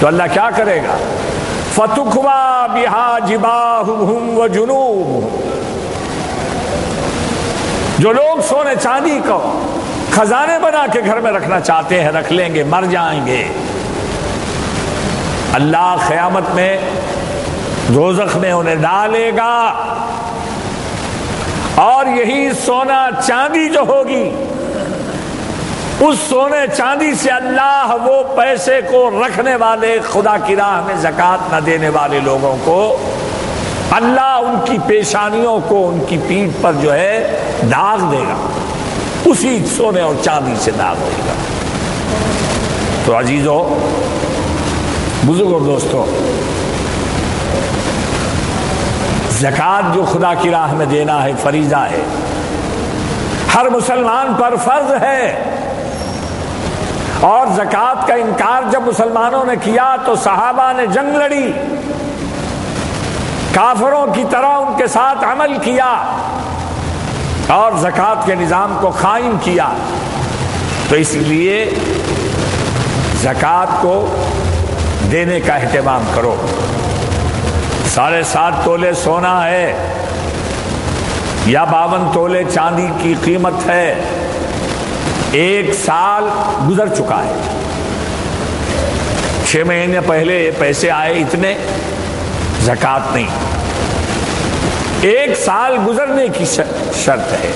تو اللہ کیا کرے گا؟ فَتُكْوَى بِهَا جِبَاهُهُمْ وَجُنُوبُهُمْ. جو لوگ سونے چاندی کو خزانے بنا کے گھر میں رکھنا چاہتے ہیں رکھ لیں گے، مر جائیں گے. اللہ قیامت میں دوزخ میں انہیں ڈالے گا، اور یہی سونا چاندی جو ہوگی، اس سونے چاندی سے اللہ وہ پیسے کو رکھنے والے، خدا کی راہ میں زکوٰۃ نہ دینے والے لوگوں کو، اللہ ان کی پیشانیوں کو، ان کی پیٹھ پر جو ہے داغ دے گا، اسی سونے اور چاندی سے داغ دے گا. تو عزیزو، بزرگوں، دوستو، زکوٰۃ جو خدا کی راہ میں دینا ہے فریضہ ہے، ہر مسلمان پر فرض ہے. اور زکوٰۃ کا انکار جب مسلمانوں نے کیا تو صحابہ نے جنگ لڑی، کافروں کی طرح ان کے ساتھ عمل کیا اور زکوٰۃ کے نظام کو قائم کیا. تو اس لیے زکوٰۃ کو دینے کا اہتمام کرو. 7.5 تولے سونا ہے یا 52 تولے چاندی کی قیمت ہے. 1 سال گزر چکا ہے، 6 مہینے پہلے پیسے آئے اتنے، زکوٰۃ نہیں. 1 سال گزرنے کی شرط ہے.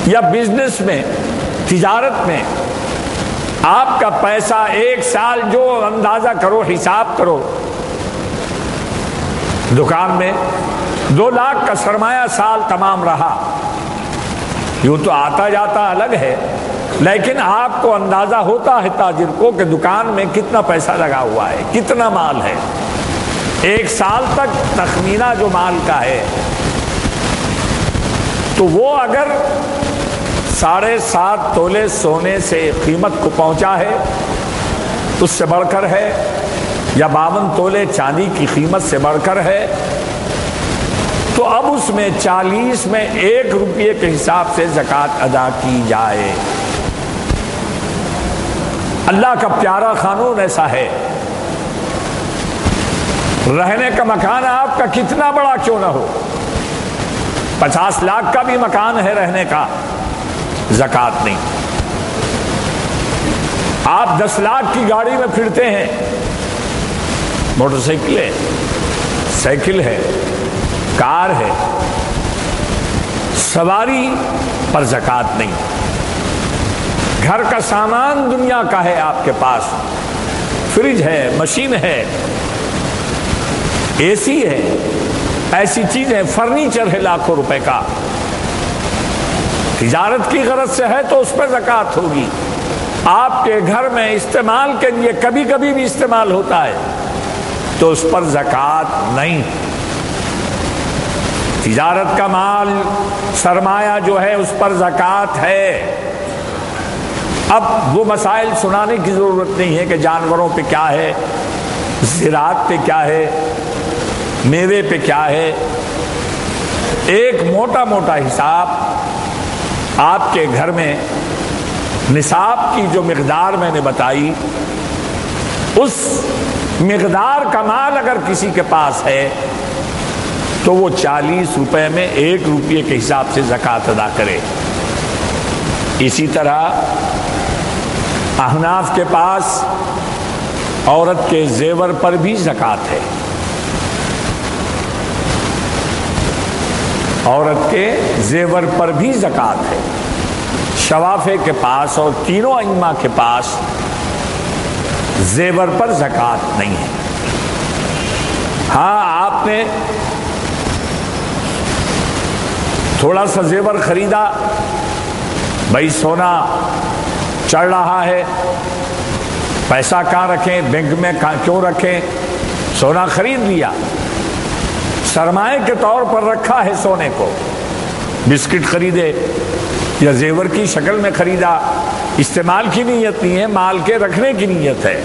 یا بزنس میں، تجارت میں آپ کا پیسہ 1 سال جو اندازہ کرو، حساب کرو، دکان میں 2 لاکھ کا سرمایہ سال تمام رہا، یوں تو آتا جاتا الگ ہے، لیکن آپ کو اندازہ ہوتا ہے تاجر کو کہ دکان میں کتنا پیسہ لگا ہوا ہے، کتنا مال ہے. 1 سال تک تخمینہ جو مال کا ہے، تو وہ اگر 7.5 تولے سونے سے قیمت کو پہنچا ہے، اس سے بڑھ کر ہے، یا 52 تولے چاندی کی قیمت سے بڑھ کر ہے، تو اب اس میں 40 میں 1 روپے کے حساب سے زکوٰۃ ادا کی جائے. اللہ کا پیارا قانون ایسا ہے. رہنے کا مکان آپ کا کتنا بڑا کیوں نہ ہو، 50 لاکھ کا بھی مکان ہے رہنے کا، زکوٰۃ نہیں. آپ 10 لاکھ کی گاڑی میں پھرتے ہیں، موٹر سائیکل ہے، سائیکل ہے، کار ہے، سواری پر زکوٰۃ نہیں. گھر کا سامان دنیا کا ہے آپ کے پاس، فریج ہے، مشین ہے، اے سی ہے، ایسی چیزیں، فرنیچر ہے لاکھوں روپے کا، تجارت کی غرض سے ہے تو اس پر زکوٰۃ ہوگی. آپ کے گھر میں استعمال کے لیے کبھی کبھی بھی استعمال ہوتا ہے تو اس پر زکوٰۃ نہیں. تجارت کا مال، سرمایہ جو ہے اس پر زکوٰۃ ہے. اب وہ مسائل سنانے کی ضرورت نہیں ہے کہ جانوروں پہ کیا ہے، زراعت پہ کیا ہے، میوے پہ کیا ہے. ایک موٹا موٹا حساب آپ کے گھر میں نصاب کی جو مقدار میں نے بتائی، اس مقدار کا مال اگر کسی کے پاس ہے تو وہ 40 روپے میں 1 روپے کے حساب سے زکوٰۃ ادا کرے. اسی طرح احناف کے پاس عورت کے زیور پر بھی زکوٰۃ ہے. عورت کے زیور پر بھی زکوٰۃ ہے. شوافے کے پاس اور تینوں ائمہ کے پاس زیور پر زکوٰۃ نہیں ہے. ہاں، آپ نے تھوڑا سا زیور خریدا، بھائی سونا چڑھ رہا ہے، پیسہ کہاں رکھیں، بینک میں کیوں رکھیں، سونا خرید لیا، سرمایہ کے طور پر رکھا ہے سونے کو، بسکٹ خریدے یا زیور کی شکل میں خریدا، استعمال کی نیت نہیں ہے، مال کے رکھنے کی نیت ہے،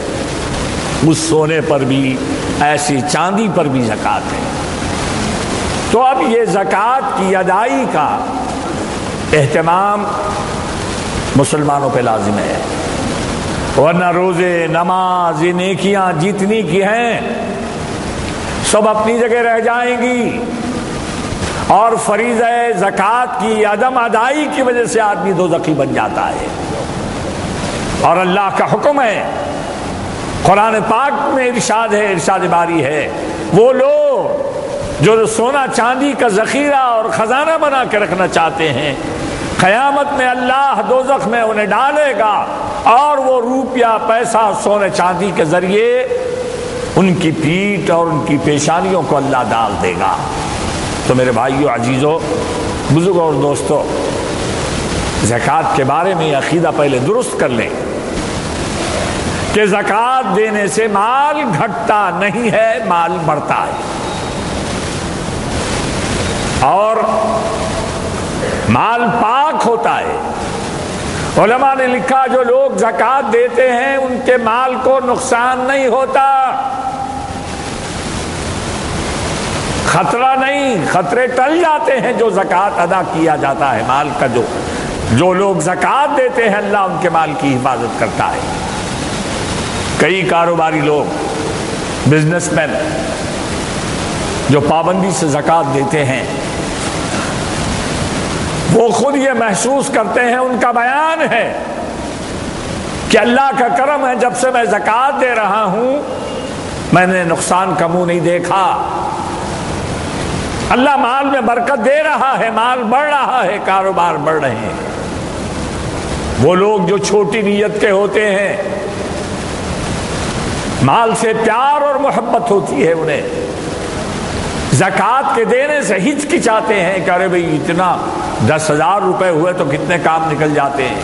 اس سونے پر بھی، ایسی چاندی پر بھی زکوٰۃ ہے. تو اب یہ زکوٰۃ کی ادائی کا اہتمام مسلمانوں پہ لازم ہے. ورنہ روزے، نماز، یہ نیکیاں جتنی کی ہیں سب اپنی جگہ رہ جائیں گی، اور فریضہ زکوٰۃ کی عدم ادائی کی وجہ سے آدمی دوزخی بن جاتا ہے۔ اور اللہ کا حکم ہے، قرآن پاک میں ارشاد ہے، ارشاد باری ہے، وہ لوگ جو سونا چاندی کا ذخیرہ اور خزانہ بنا کے رکھنا چاہتے ہیں، قیامت میں اللہ دوزخ میں انہیں ڈالے گا، اور وہ روپیہ پیسہ سونے چاندی کے ذریعے ان کی پیٹھ اور ان کی پیشانیوں کو اللہ ڈال دے گا۔ تو میرے بھائیو، عزیزو، بزرگوں اور دوستو، زکوٰۃ کے بارے میں یہ عقیدہ پہلے درست کر لیں کہ زکوٰۃ دینے سے مال گھٹتا نہیں ہے، مال بڑھتا ہے، اور مال پاک ہوتا ہے۔ علماء نے لکھا جو لوگ زکوٰۃ دیتے ہیں ان کے مال کو نقصان نہیں ہوتا، خطرہ نہیں، خطرے ٹل جاتے ہیں جو زکوٰۃ ادا کیا جاتا ہے مال کا۔ جو لوگ زکوٰۃ دیتے ہیں اللہ ان کے مال کی حفاظت کرتا ہے۔ کئی کاروباری لوگ، بزنس مین جو پابندی سے زکوٰۃ دیتے ہیں، وہ خود یہ محسوس کرتے ہیں، ان کا بیان ہے کہ اللہ کا کرم ہے، جب سے میں زکوٰۃ دے رہا ہوں میں نے نقصان کا منہ نہیں دیکھا، اللہ مال میں برکت دے رہا ہے، مال بڑھ رہا ہے، کاروبار بڑھ رہے ہیں۔ وہ لوگ جو چھوٹی نیت کے ہوتے ہیں، مال سے پیار اور محبت ہوتی ہے انہیں، زکوٰۃ کے دینے سے ہچکچاتے ہیں کہ ارے بھئی اتنا 10,000 روپے ہوئے تو کتنے کام نکل جاتے ہیں،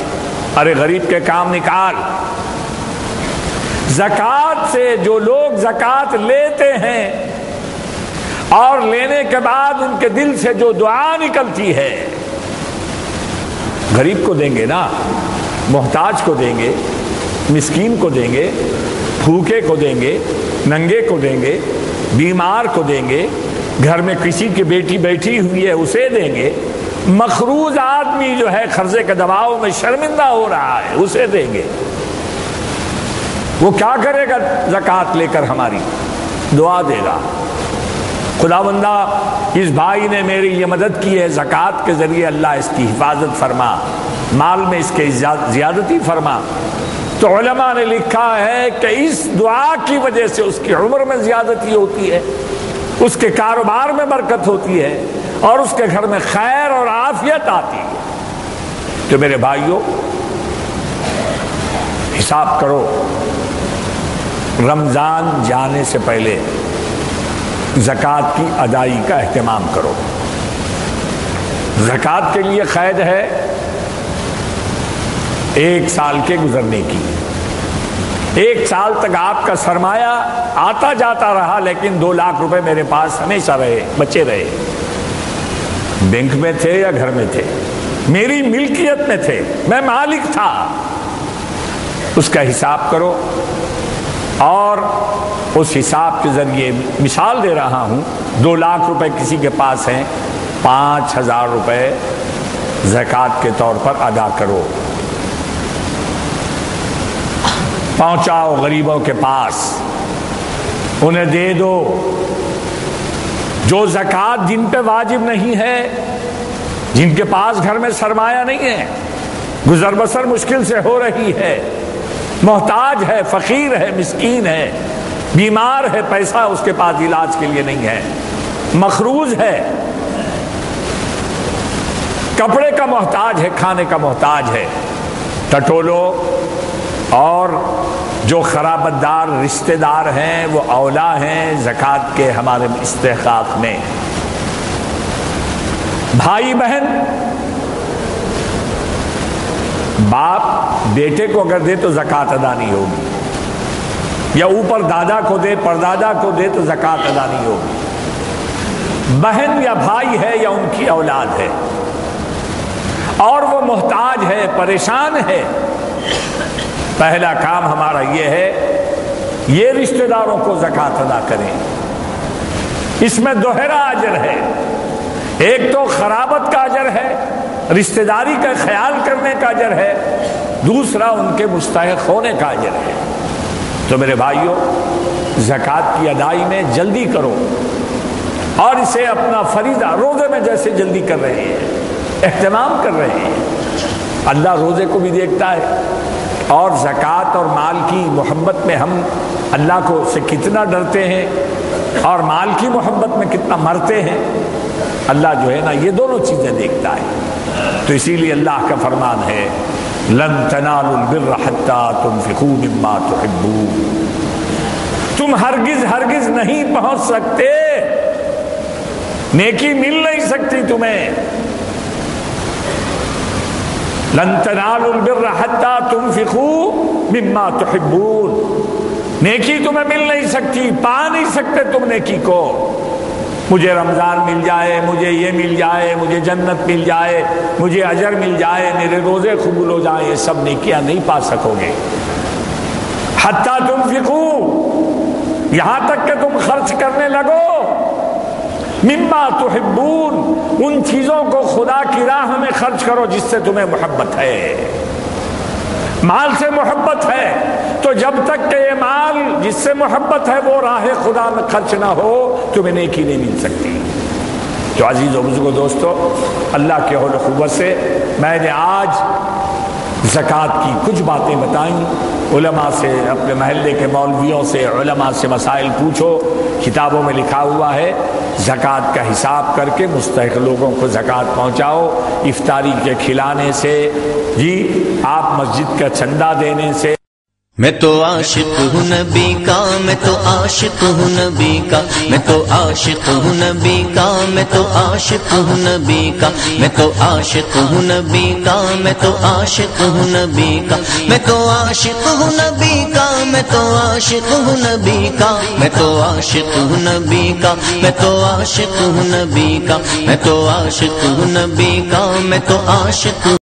ارے غریب کے کام نکال۔ زکوٰۃ سے جو لوگ زکوٰۃ لیتے ہیں اور لینے کے بعد ان کے دل سے جو دعا نکلتی ہے، غریب کو دیں گے نا، محتاج کو دیں گے، مسکین کو دیں گے، بھوکے کو دیں گے، ننگے کو دیں گے، بیمار کو دیں گے، گھر میں کسی کی بیٹی بیٹھی ہوئی ہے اسے دیں گے، مخروض آدمی جو ہے قرضے کے دباؤ میں شرمندہ ہو رہا ہے اسے دیں گے۔ وہ کیا کرے گا؟ زکوٰۃ لے کر ہماری دعا دے گا، خداوندہ اس بھائی نے میری یہ مدد کی ہے، زکوٰۃ کے ذریعے اللہ اس کی حفاظت فرما، مال میں اس کے زیادتی فرما۔ تو علماء نے لکھا ہے کہ اس دعا کی وجہ سے اس کی عمر میں زیادتی ہوتی ہے، اس کے کاروبار میں برکت ہوتی ہے، اور اس کے گھر میں خیر اور عافیت آتی ہے۔ تو میرے بھائیوں، حساب کرو، رمضان جانے سے پہلے زکوٰۃ کی ادائیگی کا اہتمام کرو۔ زکوٰۃ کے لیے قید ہے 1 سال کے گزرنے کی۔ 1 سال تک آپ کا سرمایہ آتا جاتا رہا، لیکن 2 لاکھ روپے میرے پاس ہمیشہ رہے، بچے رہے، بینک میں تھے یا گھر میں تھے، میری ملکیت میں تھے، میں مالک تھا، اس کا حساب کرو۔ اور اس حساب کے ذریعے مثال دے رہا ہوں، 2 لاکھ روپے کسی کے پاس ہیں، 5,000 روپے زکوٰۃ کے طور پر ادا کرو، پہنچاؤ غریبوں کے پاس، انہیں دے دو۔ جو زکوٰۃ جن پہ واجب نہیں ہے، جن کے پاس گھر میں سرمایہ نہیں ہے، گزر بسر مشکل سے ہو رہی ہے، محتاج ہے، فقیر ہے، مسکین ہے، بیمار ہے، پیسہ اس کے پاس علاج کے لیے نہیں ہے، مخروض ہے، کپڑے کا محتاج ہے، کھانے کا محتاج ہے، ٹٹولو۔ اور جو خرابت دار رشتہ دار ہیں وہ اولا ہیں زکوٰۃ کے ہمارے استحقاق میں۔ بھائی بہن، باپ بیٹے کو اگر دے تو زکوٰۃ ادا نہیں ہوگی، یا اوپر دادا کو دے، پردادا کو دے تو زکوٰۃ ادا نہیں ہوگی۔ بہن یا بھائی ہے یا ان کی اولاد ہے اور وہ محتاج ہے، پریشان ہے، پہلا کام ہمارا یہ ہے، یہ رشتہ داروں کو زکوٰۃ ادا کریں۔ اس میں دوہرا اجر ہے، ایک تو خرابت کا اجر ہے، رشتہ داری کا خیال کرنے کا اجر ہے، دوسرا ان کے مستحق ہونے کا اجر ہے۔ تو میرے بھائیوں، زکوٰۃ کی ادائی میں جلدی کرو، اور اسے اپنا فریضہ روزے میں جیسے جلدی کر رہے ہیں، اہتمام کر رہے ہیں۔ اللہ روزے کو بھی دیکھتا ہے، اور زکوٰۃ اور مال کی محبت میں ہم اللہ کو سے کتنا ڈرتے ہیں اور مال کی محبت میں کتنا مرتے ہیں، اللہ جو ہے نا یہ دونوں چیزیں دیکھتا ہے۔ تو اسی لیے اللہ کا فرمان ہے لن تنالوا البر حتى تنفقوا مما تحبون، تم ہرگز نہیں پہنچ سکتے، نیکی مل نہیں سکتی تمہیں۔ لن تنالوا البر حتى تنفقوا مما تحبون، نیکی تمہیں مل نہیں سکتی، پا نہیں سکتے تم نیکی کو۔ مجھے رمضان مل جائے، مجھے یہ مل جائے، مجھے جنت مل جائے، مجھے اجر مل جائے، میرے روزے قبول ہو جائیں، یہ سب نیکیاں نہیں پا سکو گے۔ حتیٰ تنفقوا، یہاں تک کہ تم خرچ کرنے لگو، مما تحبون، ان چیزوں کو خدا کی راہ میں خرچ کرو جس سے تمہیں محبت ہے۔ مال سے محبت ہے تو جب تک کہ یہ مال جس سے محبت ہے وہ راہ خدا میں خرچ نہ ہو، تمہیں نیکی نہیں مل سکتی۔ تو عزیز و بزرگو دوستو، اللہ کے حول و قوت سے میں نے آج زکوٰۃ کی کچھ باتیں بتائیں۔ علماء سے، اپنے محلے کے مولویوں سے، علماء سے مسائل پوچھو، کتابوں میں لکھا ہوا ہے زکوٰۃ کا حساب کر کے مستحق لوگوں کو زکوٰۃ پہنچاؤ، افطاری کے کھلانے سے، جی آپ مسجد کا چندہ دینے سے۔ میں تو عاشق ہوں نبی کا، میں تو عاشق ہوں نبی کا، میں تو عاشق ہوں نبی کا، میں تو عاشق ہوں نبی کا، میں تو عاشق ہوں نبی کا، میں تو عاشق ہوں نبی کا، میں تو عاشق ہوں نبی کا، میں تو عاشق ہوں نبی کا، میں تو عاشق ہوں نبی کا، میں تو عاشق ہوں نبی کا، میں تو عاشق ہوں نبی کا، میں تو عاشق